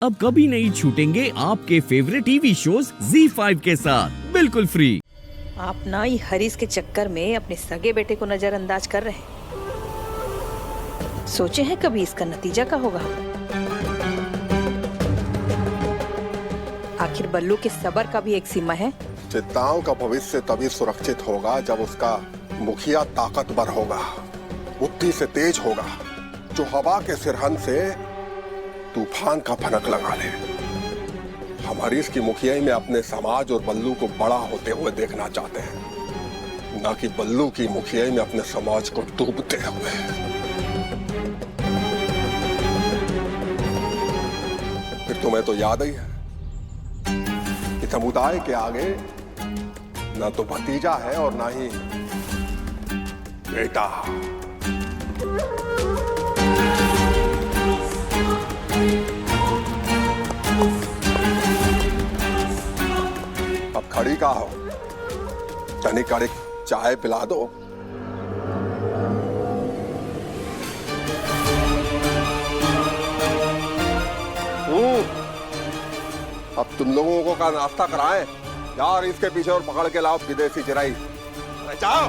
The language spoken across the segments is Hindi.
अब कभी नहीं छूटेंगे आपके फेवरेट टीवी शोज ZEE5 के साथ बिल्कुल फ्री। आप ना ही हरीश के चक्कर में अपने सगे बेटे को नजरअंदाज कर रहे हैं। सोचे हैं कभी इसका नतीजा क्या होगा? आखिर बल्लू के सबर का भी एक सीमा है। चित्ताओं का भविष्य तभी सुरक्षित होगा जब उसका मुखिया ताकतवर होगा, बुद्धि से तेज होगा, जो हवा के सिरहन से तूफान का भनक लगा ले। हम हरीश की मुखियाई में अपने समाज और बल्लू को बड़ा होते हुए देखना चाहते हैं, न कि बल्लू की मुखियाई में अपने समाज को डूबते हुए। फिर तुम्हें तो याद ही है कि समुदाय के आगे न तो भतीजा है और ना ही बेटा। अब खड़ी का हो, तनिक कड़िक चाय पिला दो। अब तुम लोगों को का नाश्ता कराएं यार, इसके पीछे और पकड़ के लाओ विदेशी चिराई। जाओ।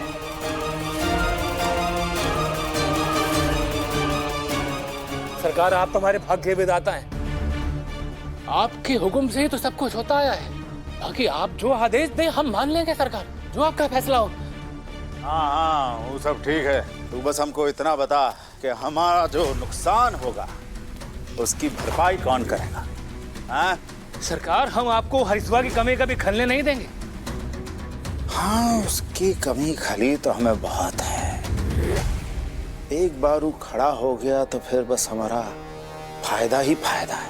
सरकार, आप तो हमारे भाग्य विधाता हैं। आपके हुक्म से ही तो सब कुछ होता आया है। बाकी आप जो आदेश दें हम मान लेंगे सरकार, जो आपका फैसला हो। हाँ, वो सब ठीक है। तू बस हमको इतना बता कि हमारा जो नुकसान होगा उसकी भरपाई कौन करेगा? हाँ? सरकार, हम आपको हरिश्वा की कमी कभी खलने नहीं देंगे। हाँ, उसकी कमी खली तो हमें बहुत है। एक बार वो खड़ा हो गया तो फिर बस हमारा फायदा ही फायदा है।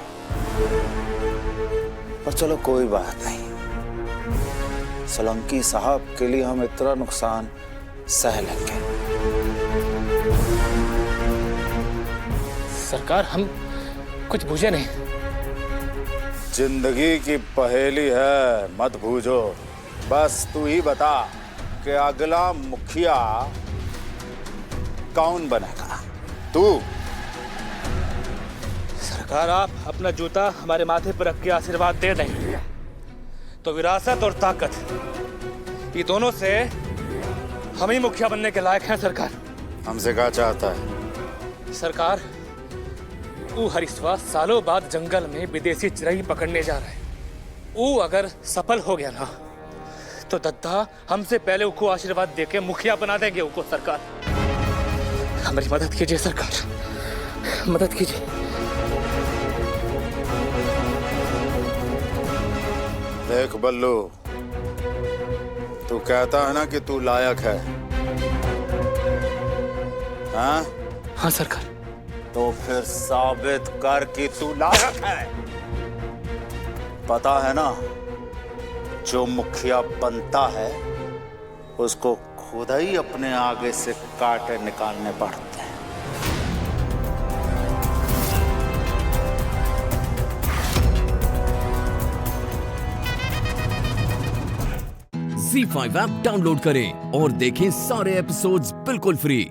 पर चलो कोई बात नहीं, सोलंकी साहब के लिए हम इतना नुकसान सह लेंगे। सरकार, हम कुछ बूझे नहीं। जिंदगी की पहेली है, मत बूझो। बस तू ही बता कि अगला मुखिया कौन बनेगा? तू? सरकार, आप अपना जूता हमारे माथे पर रख के आशीर्वाद दे दें तो विरासत और ताकत, ये दोनों से हम ही मुखिया बनने के लायक हैं। सरकार, हमसे क्या चाहता है? सरकार, वो हरिश्वा सालों बाद जंगल में विदेशी चिरई पकड़ने जा रहा है। वो अगर सफल हो गया ना तो दद्दा हमसे पहले उसको आशीर्वाद देके मुखिया बना देंगे उसको। सरकार, हमारी मदद कीजिए सरकार, मदद कीजिए। देख बल्लू, तू कहता है ना कि तू लायक है। हाँ? हाँ सरकार। तो फिर साबित कर कि तू लायक है। पता है ना, जो मुखिया बनता है उसको खुद ही अपने आगे से कांटे निकालने पड़ते हैं। ZEE5 ऐप डाउनलोड करें और देखें सारे एपिसोड्स बिल्कुल फ्री।